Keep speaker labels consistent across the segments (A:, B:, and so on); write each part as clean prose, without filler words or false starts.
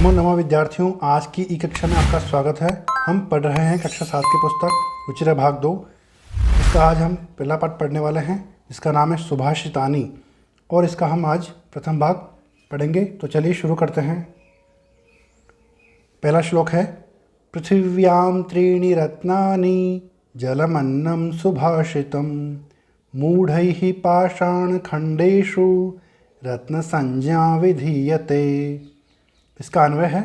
A: नमो नमः विद्यार्थियों, आज की ई कक्षा में आपका स्वागत है। हम पढ़ रहे हैं कक्षा 7 की पुस्तक उच्चतर भाग 2। इसका आज हम पहला पाठ पढ़ने वाले हैं, जिसका नाम है सुभाषितानि, और इसका हम आज प्रथम भाग पढ़ेंगे। तो चलिए शुरू करते हैं। पहला श्लोक है, पृथिव्यां त्रीणि रत्नानि जलमन्नं सुभाषितं मूढ़ैः पाषाणखण्डेषु रत्नसंज्ञा विधीयते। इसका अन्वय है,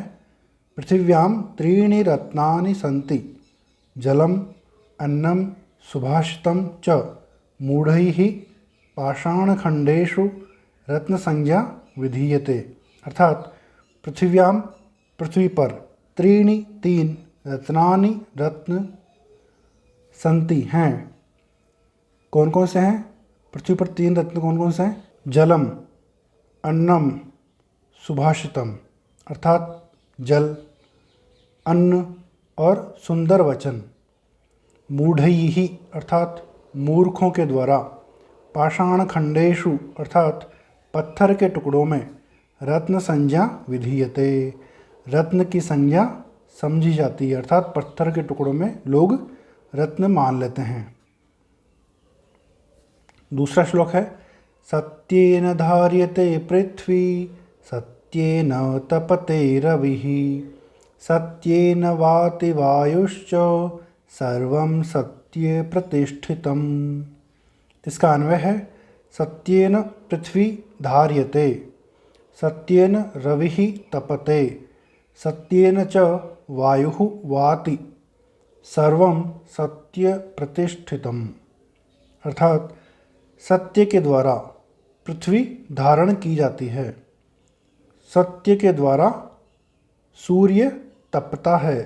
A: पृथिव्यां त्रीणि रत्नानि सन्ति जलम अन्नम सुभाषितं च मूढ़ैः पाषाणखण्डेषु रत्नसंज्ञा विधीयते। अर्थात पृथिव्यां पृथ्वी पर त्रीणि तीन रत्नानि रत्न सन्ति हैं। कौन कौन से हैं? पृथ्वी पर तीन रत्न कौन कौन से हैं? जलम, अन्नम, सुभाषितम। अर्थात जल, अन्न और सुंदर वचन। मूढ़ैः अर्थात मूर्खों के द्वारा, पाषाण खंडेषु अर्थात पत्थर के टुकड़ों में, रत्न संज्ञा विधीयते रत्न की संज्ञा समझी जाती है। अर्थात पत्थर के टुकड़ों में लोग रत्न मान लेते हैं। दूसरा श्लोक है, सत्येन धार्यते पृथ्वी सत्येन तपते रविः सत्येन वाति वायुश्च सर्वं सत्ये प्रतिष्ठितम्। इसका अन्वय है, सत्येन पृथ्वी धार्यते सत्येन रविः तपते सत्येन च वायुः वाति सर्वं सत्य प्रतिष्ठितम्। अर्थात सत्य के द्वारा पृथ्वी धारण की जाती है, सत्य के द्वारा सूर्य तपता है,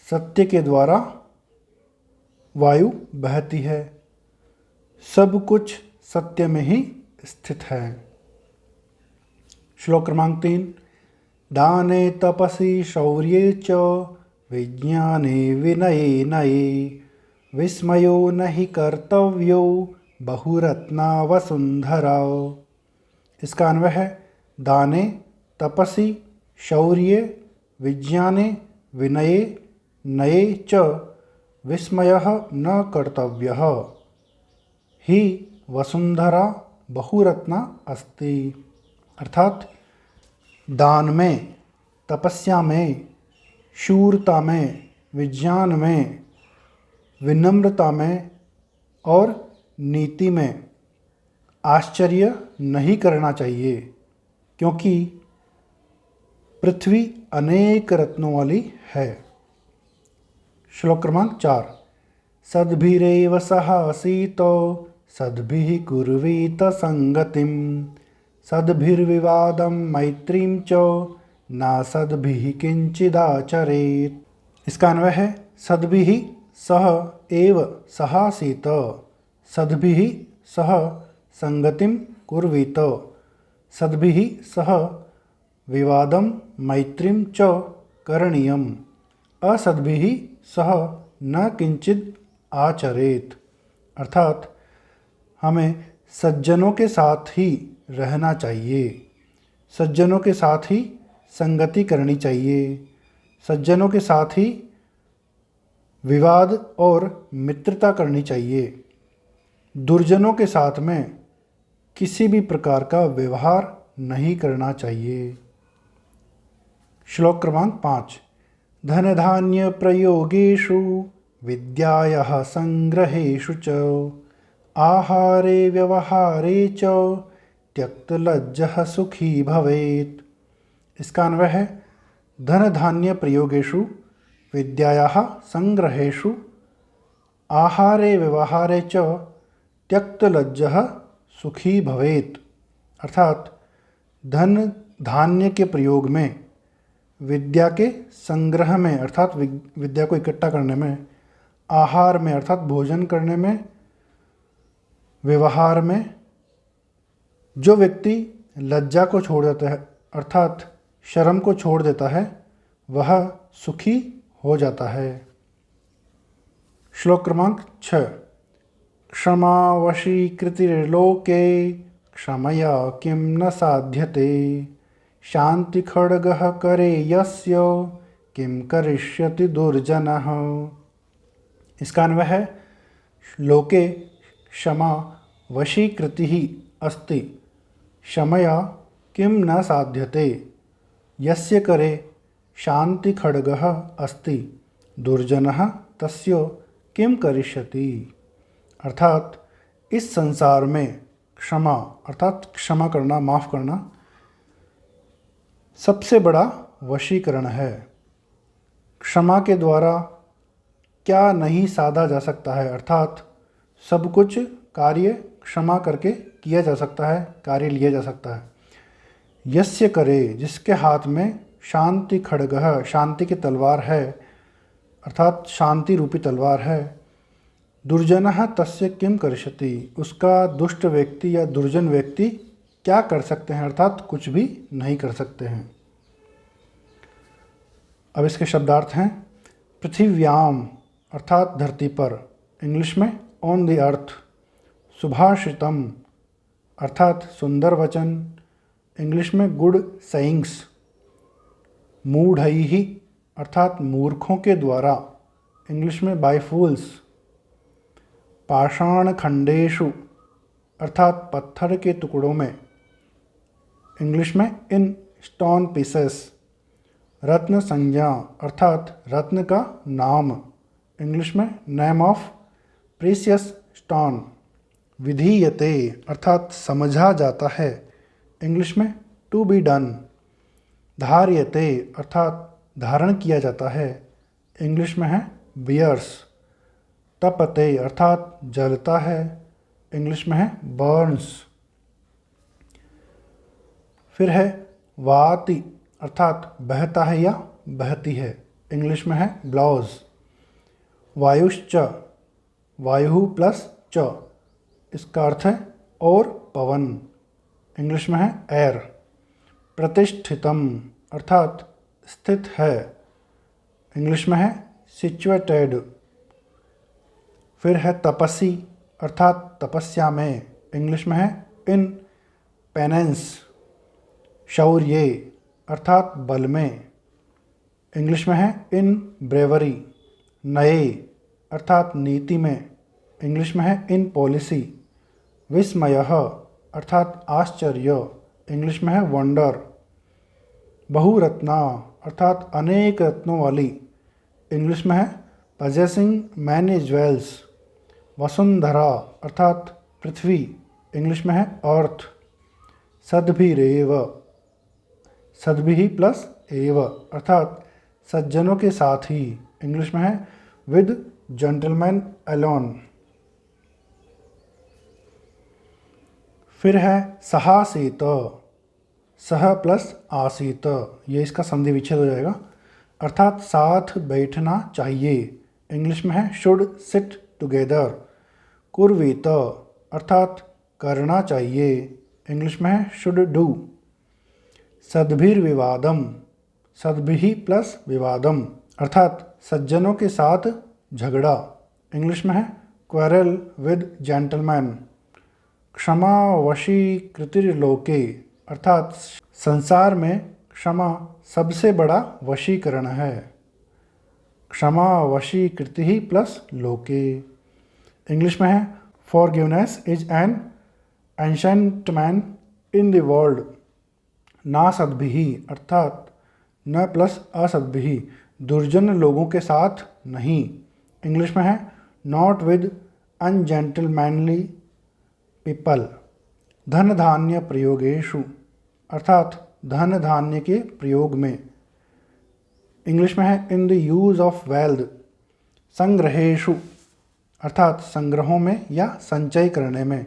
A: सत्य के द्वारा वायु बहती है, सब कुछ सत्य में ही स्थित है। श्लोक क्रमांक 3, दाने तपसि शौर्ये च विज्ञाने विनये नये विस्मयो नहि कर्तव्यो बहुरत्ना वसुंधरा। इसका अन्वय है, दाने तपसि शौर्ये विज्ञाने विनये नये च विस्मयः न कर्तव्यः हि वसुंधरा बहुरत्ना अस्ति। अर्थात दान में, तपस्या में, शूरता में, विज्ञान में, विनम्रता में और नीति में आश्चर्य नहीं करना चाहिए, क्योंकि पृथ्वी अनेक रत्नों वाली है। श्लोक क्रमांक 4, सद्भिरेव सहासीतो सद्भिः कुर्वीत संगतिं सद्भिर्विवादं मैत्रीं च नासद्भिः किंचिदाचरेत्। इसका अन्वय है, सद्भिः सह एव सहासीत सद्भिः सह संगतिं कुर्वीत सद्भिः सह विवादं मैत्रीं च करणीयम् असद्भिः सह न किंचित आचरेत। अर्थात हमें सज्जनों के साथ ही रहना चाहिए, सज्जनों के साथ ही संगति करनी चाहिए, सज्जनों के साथ ही विवाद और मित्रता करनी चाहिए। दुर्जनों के साथ में किसी भी प्रकार का व्यवहार नहीं करना चाहिए। श्लोक क्रमांक 5, धन धान्य प्रयोगेषु विद्यायाः संग्रहेषु च आहारे व्यवहारे च त्यक्तलज्जः सुखी भवेत्। इसका अन्वय है, धन धान्य प्रयोगेषु विद्यायाः संग्रहेषु आहारे व्यवहारे च त्यक्तलज्जः सुखी भवेत्। अर्थात धन धान्य के प्रयोग में, विद्या के संग्रह में अर्थात विद्या को इकट्ठा करने में, आहार में अर्थात भोजन करने में, व्यवहार में जो व्यक्ति लज्जा को छोड़ देता है अर्थात शर्म को छोड़ देता है, वह सुखी हो जाता है। श्लोक क्रमांक 6, क्षमा वशीकृतिर्लोके क्षमया किं न साध्यते शांति खड्गः करे यस्य किं करिष्यति दुर्जनः। इसका अन्वय है लोके क्षमा वशीकृतिः अस्ति क्षमया किं न साध्यते यस्य करे शांति खड्गः अस्ति दुर्जनः तस्य किं करिष्यति। अर्थात इस संसार में क्षमा अर्थात क्षमा करना, माफ़ करना सबसे बड़ा वशीकरण है। क्षमा के द्वारा क्या नहीं साधा जा सकता है, अर्थात सब कुछ कार्य क्षमा करके किया जा सकता है, कार्य लिया जा सकता है। यस्य करे, जिसके हाथ में शांति खड्गः, शांति की तलवार है, अर्थात शांति रूपी तलवार है। दुर्जनः तस्य किं करिष्यति, उसका दुष्ट व्यक्ति या दुर्जन व्यक्ति क्या कर सकते हैं, अर्थात कुछ भी नहीं कर सकते हैं। अब इसके शब्दार्थ हैं पृथिव्याम अर्थात धरती पर, इंग्लिश में ऑन द अर्थ। सुभाषितम अर्थात सुंदर वचन, इंग्लिश में गुड सेइंग्स। मूढ़ैः अर्थात मूर्खों के द्वारा, इंग्लिश में बाय फूल्स। पाषाण खंडेषु अर्थात पत्थर के टुकड़ों में, इंग्लिश में इन स्टोन पीसेस। रत्न संज्ञा अर्थात रत्न का नाम, इंग्लिश में नेम ऑफ प्रीसियस स्टोन। विधीयते अर्थात समझा जाता है, इंग्लिश में टू बी डन। धार्यते अर्थात धारण किया जाता है, इंग्लिश में है बियर्स। तपते अर्थात जलता है, इंग्लिश में है बर्न्स। फिर है वाति अर्थात बहता है या बहती है, इंग्लिश में है ब्लाउज। वायुश्च, वायु प्लस च, इसका अर्थ है और पवन, इंग्लिश में है एयर। प्रतिष्ठितम अर्थात स्थित है, इंग्लिश में है सिचुएटेड। फिर है तपस्वी अर्थात तपस्या में, इंग्लिश में है इन पेनेंस। शौर्ये अर्थात बल में, इंग्लिश में है इन ब्रेवरी। नए अर्थात नीति में, इंग्लिश में है इन पॉलिसी। विस्मयः अर्थात आश्चर्य, इंग्लिश में है वंडर। बहुरत्ना अर्थात अनेक रत्नों वाली, इंग्लिश में है पजेसिंग मैनी ज्वेल्स। वसुंधरा अर्थात पृथ्वी, इंग्लिश में है अर्थ। सद्भिरेव, सद्भिः प्लस एव अर्थात सज्जनों के साथ ही, इंग्लिश में है विद जेंटलमैन अलोन। फिर है सहासीत, सह प्लस आसीत, ये इसका संधि विच्छेद हो जाएगा, अर्थात साथ बैठना चाहिए, इंग्लिश में है शुड सिट टुगेदर। कुर्वीत अर्थात करना चाहिए, इंग्लिश में है शुड डू। सद्भिर्विवादम, सद्भिः प्लस विवादम अर्थात सज्जनों के साथ झगड़ा, इंग्लिश में है क्वेरल विद जेंटलमैन। क्षमा वशीकृतिर्लोके अर्थात संसार में क्षमा सबसे बड़ा वशीकरण है। क्षमा वशीकृति प्लस लोके, इंग्लिश में है forgiveness is an ancient man in the world. ना सद्भिः अर्थात न प्लस असद्भिः, दुर्जन लोगों के साथ नहीं, इंग्लिश में है नॉट विद अनजेंटलमैनली पीपल। धन धान्य प्रयोगेषु अर्थात धन धान्य के प्रयोग में, इंग्लिश में है in the use of wealth. संग्रहेषु अर्थात संग्रहों में या संचय करने में,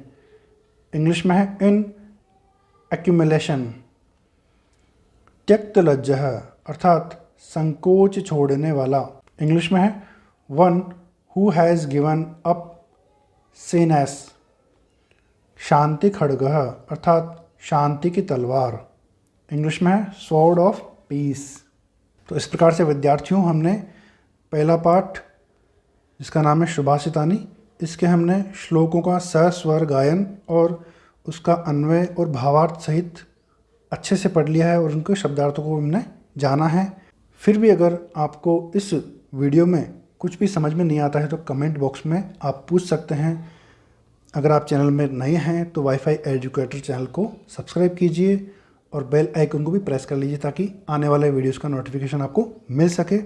A: इंग्लिश में है इन एक्यूमुलेशन। त्यक्त लज्जः अर्थात संकोच छोड़ने वाला, इंग्लिश में है one who has given up sins. शांति खड्गः अर्थात शांति की तलवार, इंग्लिश में है स्वॉर्ड ऑफ पीस। तो इस प्रकार से विद्यार्थियों हमने पहला पाठ जिसका नाम है सुभाषितानि, इसके हमने श्लोकों का सस्वर गायन और उसका अन्वय और भावार्थ सहित अच्छे से पढ़ लिया है और उनके शब्दार्थों को हमने जाना है। फिर भी अगर आपको इस वीडियो में कुछ भी समझ में नहीं आता है तो कमेंट बॉक्स में आप पूछ सकते हैं। अगर आप चैनल में नए हैं तो वाईफाई एजुकेटर चैनल को सब्सक्राइब कीजिए और बेल आइकन को भी प्रेस कर लीजिए ताकि आने वाले वीडियोस का नोटिफिकेशन आपको मिल सके।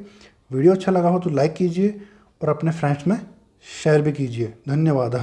A: वीडियो अच्छा लगा हो तो लाइक कीजिए और अपने फ्रेंड्स में शेयर भी कीजिए। धन्यवाद।